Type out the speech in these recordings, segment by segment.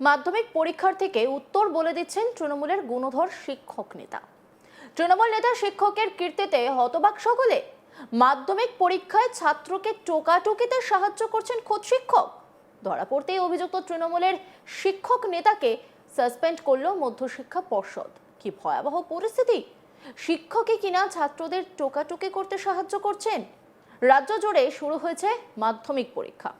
মাধ্যমিক পরীক্ষার থেকে উত্তর বলে দিচ্ছেন তৃণমূলের গুণধর শিক্ষক নেতা। তৃণমূল নেতা শিক্ষকের কীর্তিতে হতবাক সকলে। মাধ্যমিক পরীক্ষায় ছাত্রকে টোকাটুকিতে সাহায্য করছেন খোদ শিক্ষক। ধরা পড়তেই অভিযুক্ত তৃণমূলের শিক্ষক নেতাকে সাসপেন্ড করল মধ্যশিক্ষা পর্ষদ। কি ভয়াবহ পরিস্থিতি! শিক্ষকই কিনা ছাত্রদের টোকাটুকি করতে সাহায্য করছেন। রাজ্য জুড়ে শুরু হয়েছে মাধ্যমিক পরীক্ষা।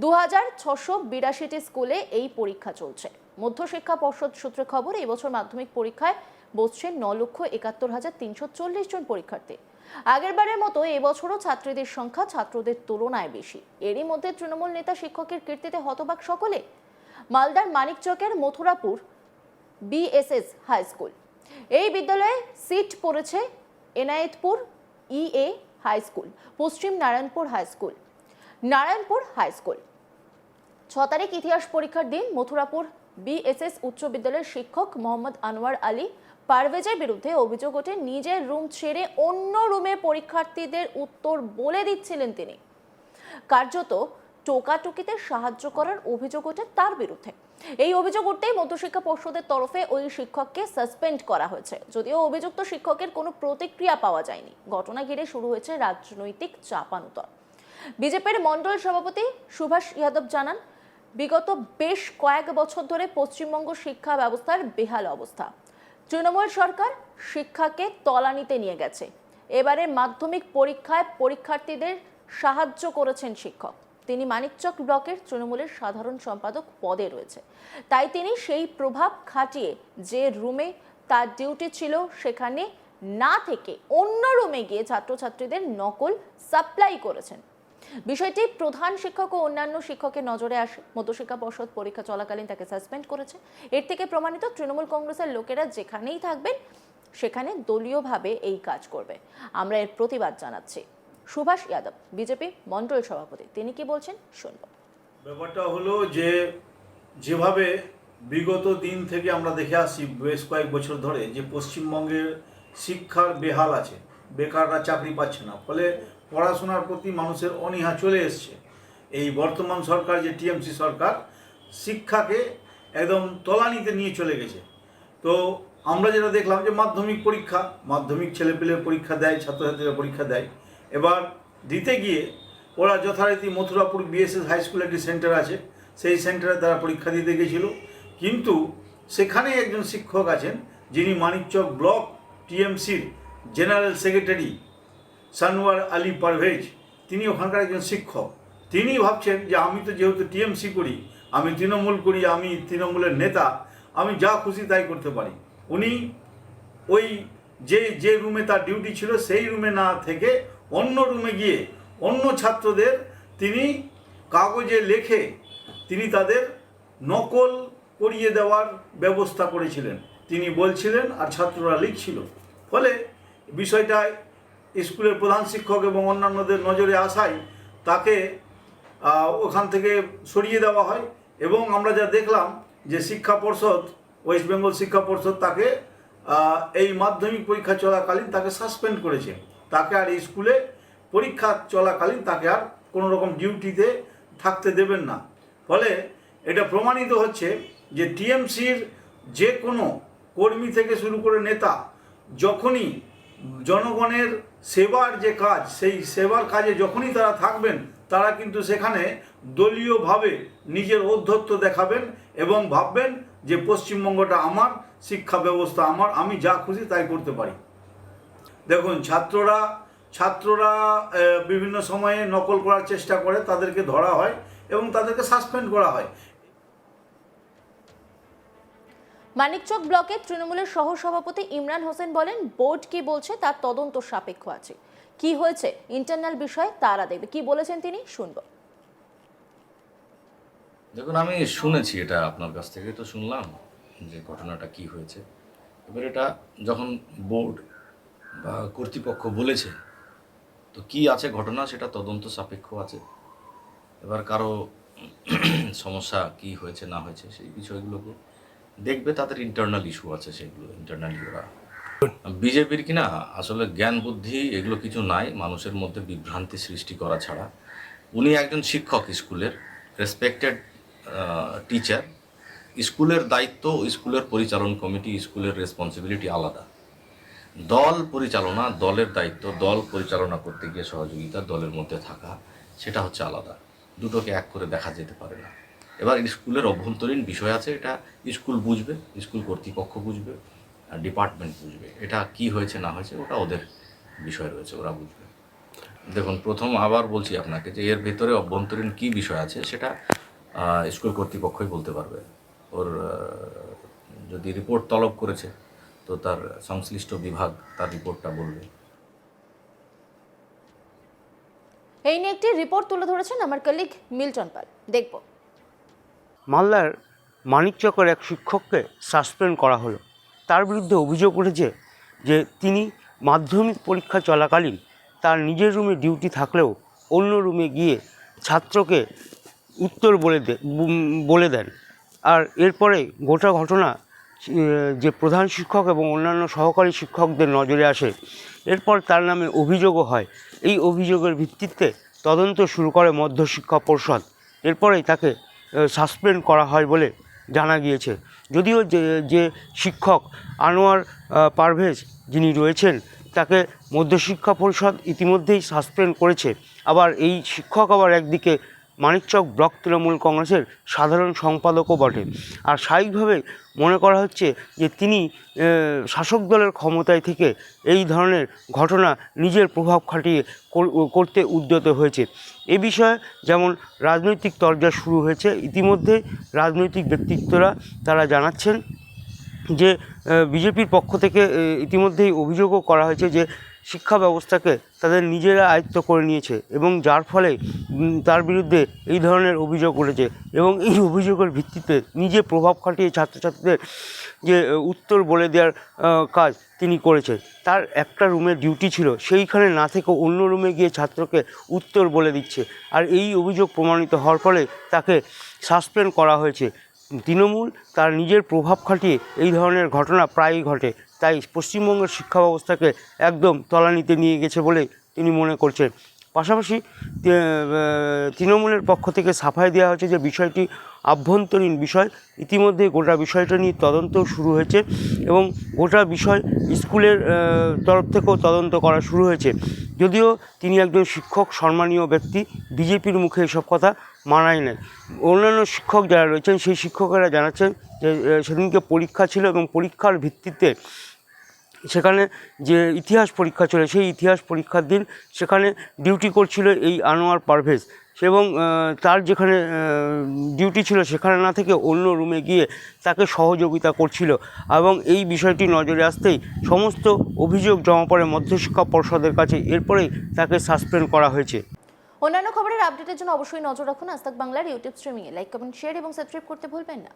2682টি স্কুলে এই পরীক্ষা চলছে। মধ্যশিক্ষা পর্ষদ সূত্রে খবর, এই বছর মাধ্যমিক পরীক্ষায় বসছেন 9,71,340 জন পরীক্ষার্থী। আগের বারের মতো এবছরও ছাত্রীদের সংখ্যা ছাত্রদের তুলনায় বেশি। এরই মধ্যে তৃণমূল নেতা শিক্ষকের কীর্তিতে হতবাক সকলে। মালদার মানিকচকের মথুরাপুর বিএসএস হাই স্কুল, এই বিদ্যালয়ে সিট পড়েছে Enayetpur EA high school, Paschim Narayanpur high school, Narayanpur high school. 6 তারিখ ইতিহাস পরীক্ষার দিন মথুরাপুর বিএসএস উচ্চ বিদ্যালয়ের শিক্ষক মোহাম্মদ আনোয়ার আলী পারভেজের বিরুদ্ধে অভিযোগ ওঠে নিজের রুম ছেড়ে অন্য রুমে পরীক্ষার্থীদের উত্তর বলে দিচ্ছিলেন তিনি। কার্যত টোকাটুকিতে সাহায্য করার অভিযোগ ওঠে তার বিরুদ্ধে। এই অভিযোগ উঠতেই মধ্যশিক্ষা পর্ষদের তরফে ওই শিক্ষককে সাসপেন্ড করা হয়েছে। যদিও অভিযুক্ত শিক্ষকের কোনো প্রতিক্রিয়া পাওয়া যায়নি। ঘটনা ঘিরে শুরু হয়েছে রাজনৈতিক চাপানুতর। বিজেপির মণ্ডল সভাপতি সুভাষ যাদব জানান, বিগত বেশ কয়েক বছর ধরে পশ্চিমবঙ্গ শিক্ষা ব্যবস্থার বেহাল অবস্থা। তৃণমূল সরকার শিক্ষাকে তলানিতে নিয়ে গেছে। এবারে মাধ্যমিক পরীক্ষায় পরীক্ষার্থীদের সাহায্য করেছেন শিক্ষক। তিনি মানিকচক ব্লকের তৃণমূলের সাধারণ সম্পাদক পদে রয়েছে, তাই তিনি সেই প্রভাব খাটিয়ে যে রুমে তার ডিউটি ছিল সেখানে না থেকে অন্য রুমে গিয়ে ছাত্রছাত্রীদের নকল সাপ্লাই করেছেন। বিষয়টি প্রধান শিক্ষক ও অন্যান্য শিক্ষকের নজরে আসে। মধ্যশিক্ষা পর্ষদ পরীক্ষা চলাকালীন তাকে সাসপেন্ড করেছে। এর থেকে প্রমাণিত তৃণমূল কংগ্রেসের লোকেরা যেখানেই থাকবেন সেখানে দলীয়ভাবে এই কাজ করবে। আমরা এর প্রতিবাদ জানাচ্ছি। সুভাষ যাদব, বিজেপি মণ্ডল সভাপতি, তিনি কি বলছেন শুনব। ব্যাপারটা হলো যে যেভাবে বিগত দিন থেকে আমরা দেখে আসছি বেশ কয়েক বছর ধরে যে পশ্চিমবঙ্গের শিক্ষার বেহাল আছে, বেকাররা চাকরি পাচ্ছে না, ফলে পড়াশোনার প্রতি মানুষের অনীহা চলে এসছে। এই বর্তমান সরকার যে টিএমসি সরকার শিক্ষাকে একদম তলানিতে নিয়ে চলে গেছে। তো আমরা যেটা দেখলাম যে মাধ্যমিক ছেলেপেলে পরীক্ষা দেয়, ছাত্রছাত্রীরা পরীক্ষা দেয়। এবার দিতে গিয়ে ওরা যথারীতি মথুরাপুর বিএসএস হাই স্কুলে একটি সেন্টার আছে, সেই সেন্টারে তারা পরীক্ষা দিতে গেছিল। কিন্তু সেখানে একজন শিক্ষক আছেন যিনি মানিকচক ব্লক টিএমসির জেনারেল সেক্রেটারি সানোয়ার আলী পারভেজ, তিনি ওখানকার একজন শিক্ষক। তিনি ভাবছেন যে আমি তো যেহেতু টিএমসি করি, আমি তৃণমূল করি, আমি তৃণমূলের নেতা, আমি যা খুশি তাই করতে পারি। উনি ওই যে রুমে তার ডিউটি ছিল সেই রুমে না থেকে অন্য রুমে গিয়ে অন্য ছাত্রদের তিনি কাগজে লেখে তিনি তাদের নকল করিয়ে দেওয়ার ব্যবস্থা করেছিলেন। তিনি বলছিলেন আর ছাত্ররা লিখছিল। ফলে বিষয়টা স্কুলের প্রধান শিক্ষক এবং অন্যান্যদের নজরে আসায় তাকে ওখান থেকে সরিয়ে দেওয়া হয়। এবং আমরা যা দেখলাম যে শিক্ষা পর্ষদ, ওয়েস্ট বেঙ্গল শিক্ষা পর্ষদ তাকে এই মাধ্যমিক পরীক্ষা চলাকালীন তাকে সাসপেন্ড করেছে। তাকে আর স্কুলে পরীক্ষা চলাকালীন তাকে আর কোনো রকম ডিউটিতে থাকতে দেবেন না। ফলে এটা প্রমাণিত হচ্ছে যে টিএমসির যে কোনো কর্মী থেকে শুরু করে নেতা যখনই জনগণের সেবার যে কাজ, সেই সেবার কাজে যখনই তারা থাকবেন, তারা কিন্তু সেখানে দলীয়ভাবে নিজের ঔদ্ধত্য দেখাবেন এবং ভাববেন যে পশ্চিমবঙ্গটা আমার, শিক্ষা ব্যবস্থা আমার, আমি যা খুশি তাই করতে পারি। দেখুন, ছাত্ররা বিভিন্ন সময়ে নকল করার চেষ্টা করে, তাদেরকে ধরা হয় এবং তাদেরকে সাসপেন্ড করা হয়। মানিকচক ব্লকের তৃণমূলের সহ সভাপতি ইমরান হোসেন বলেন, বোর্ড কি বলছে তার তদন্ত সাপেক্ষ আছে। কি হয়েছে ইন্টারনাল বিষয় তারা দেখবে। কি বলেছেন তিনি শুনব। দেখুন, আমি শুনেছি, এটা আপনার কাছ থেকে তো শুনলাম যে ঘটনাটা কি হয়েছে। এবার এটা যখন বোর্ড বা কর্তৃপক্ষ বলেছে, তো কি আছে ঘটনা সেটা তদন্ত সাপেক্ষ আছে। এবার কারো সমস্যা কি হয়েছে না হয়েছে সেই বিষয়গুলোকে দেখবে, তাদের ইন্টারনাল ইস্যু আছে, সেগুলো ইন্টারনালি ওরা। বিজেপির কিনা আসলে জ্ঞান বুদ্ধি এগুলো কিছু নাই, মানুষের মধ্যে বিভ্রান্তি সৃষ্টি করা ছাড়া। উনি একজন শিক্ষক, স্কুলের রেসপেক্টেড টিচার, স্কুলের দায়িত্ব, স্কুলের পরিচালন কমিটি, স্কুলের রেসপন্সিবিলিটি আলাদা। দল পরিচালনা, দলের দায়িত্ব, দল পরিচালনা করতে গিয়ে সহযোগিতা, দলের মধ্যে থাকা, সেটা হচ্ছে আলাদা। দুটোকে এক করে দেখা যেতে পারে না। এবার স্কুলের অভ্যন্তরীণ বিষয় আছে, এটা স্কুল বুঝবে, স্কুল কর্তৃপক্ষ বুঝবে, ডিপার্টমেন্ট বুঝবে। এটা কি হয়েছে না হয়েছে ওটা ওদের বিষয় রয়েছে, ওরা বুঝবে। দেখুন, প্রথম আবার বলছি আপনাকে যে এর ভেতরে অভ্যন্তরীণ কী বিষয় আছে সেটা স্কুল কর্তৃপক্ষই বলতে পারবে। ওর যদি রিপোর্ট তলব করেছে তো তার সংশ্লিষ্ট বিভাগ তার রিপোর্টটা বলবে। এই নিয়ে একটি রিপোর্ট তুলে ধরেছেন আমার কলিগ মিল্টন পাল, দেখব। মালদার মানিকচকের এক শিক্ষককে সাসপেন্ড করা হলো। তার বিরুদ্ধে অভিযোগ উঠেছে যে তিনি মাধ্যমিক পরীক্ষা চলাকালীন তার নিজের রুমে ডিউটি থাকলেও অন্য রুমে গিয়ে ছাত্রকে উত্তর বলে দেন। আর এরপরে গোটা ঘটনা যে প্রধান শিক্ষক এবং অন্যান্য সহকারী শিক্ষকদের নজরে আসে। এরপর তার নামে অভিযোগও হয়। এই অভিযোগের ভিত্তিতে তদন্ত শুরু করে মধ্যশিক্ষা পর্ষদ। এরপরেই তাকে সাসপেন্ড করা হয় বলে জানা গিয়েছে। যদিও যে শিক্ষক আনোয়ার পারভেজ যিনি রয়েছেন তাকে মধ্যশিক্ষা পরিষদ ইতিমধ্যেই সাসপেন্ড করেছে। আবার এই শিক্ষক আবার একদিকে মানিকচক ব্লক তৃণমূল কংগ্রেসের সাধারণ সম্পাদকও বটে। আর স্বাভাবিকভাবে মনে করা হচ্ছে যে তিনি শাসক দলের ক্ষমতায় থেকে এই ধরনের ঘটনা নিজের প্রভাব খাটিয়ে করতে উদ্যত হয়েছে। এ বিষয়ে যেমন রাজনৈতিক তরজা শুরু হয়েছে। ইতিমধ্যে রাজনৈতিক ব্যক্তিত্বরা তারা জানাচ্ছেন যে বিজেপির পক্ষ থেকে ইতিমধ্যেই অভিযোগও করা হয়েছে যে শিক্ষা ব্যবস্থাকে তাদের নিজেরা আয়ত্ত করে নিয়েছে এবং যার ফলে তার বিরুদ্ধে এই ধরনের অভিযোগ উঠেছে এবং এই অভিযোগের ভিত্তিতে নিজে প্রভাব খাটিয়ে ছাত্রছাত্রীদের যে উত্তর বলে দেওয়ার কাজ তিনি করেছে। তার একটা রুমে ডিউটি ছিল, সেইখানে না থেকে অন্য রুমে গিয়ে ছাত্রকে উত্তর বলে দিচ্ছে। আর এই অভিযোগ প্রমাণিত হওয়ার ফলে তাকে সাসপেন্ড করা হয়েছে। তৃণমূল তার নিজের প্রভাব খাটিয়ে এই ধরনের ঘটনা প্রায়ই ঘটে, তাই পশ্চিমবঙ্গের শিক্ষা ব্যবস্থাকে একদম তলানিতে নিয়ে গেছে বলে তিনি মনে করছেন। পাশাপাশি তৃণমূলের পক্ষ থেকে সাফাই দেওয়া হয়েছে যে বিষয়টি আভ্যন্তরীণ বিষয়। ইতিমধ্যে গোটা বিষয়টা নিয়ে তদন্ত শুরু হয়েছে এবং গোটা বিষয় স্কুলের তরফ থেকেও তদন্ত করা শুরু হয়েছে। যদিও তিনি একজন শিক্ষক, সম্মানীয় ব্যক্তি, বিজেপির মুখে এসব কথা মানায় নেয়। অন্যান্য শিক্ষক যারা রয়েছেন সেই শিক্ষকেরা জানাচ্ছেন যে সেদিনকে পরীক্ষা ছিল এবং পরীক্ষার ভিত্তিতে সেখানে যে ইতিহাস পরীক্ষা চলে সেই ইতিহাস পরীক্ষার দিন সেখানে ডিউটি করছিল এই আনোয়ার পারভেজ এবং তার যেখানে ডিউটি ছিল সেখানে না থেকে অন্য রুমে গিয়ে তাকে সহযোগিতা করছিল এবং এই বিষয়টি নজরে আসতেই সমস্ত অভিযোগ জমা পড়ে মধ্যশিক্ষা পর্ষদের কাছে। এরপরেই তাকে সাসপেন্ড করা হয়েছে। অন্যান্য খবরের আপডেটের জন্য অবশ্যই নজর রাখুন আজ তাক বাংলার ইউটিউব স্ট্রিমিংয়ে। লাইক, কমেন্ট, শেয়ার এবং সাবস্ক্রাইব করতে ভুলবেন না।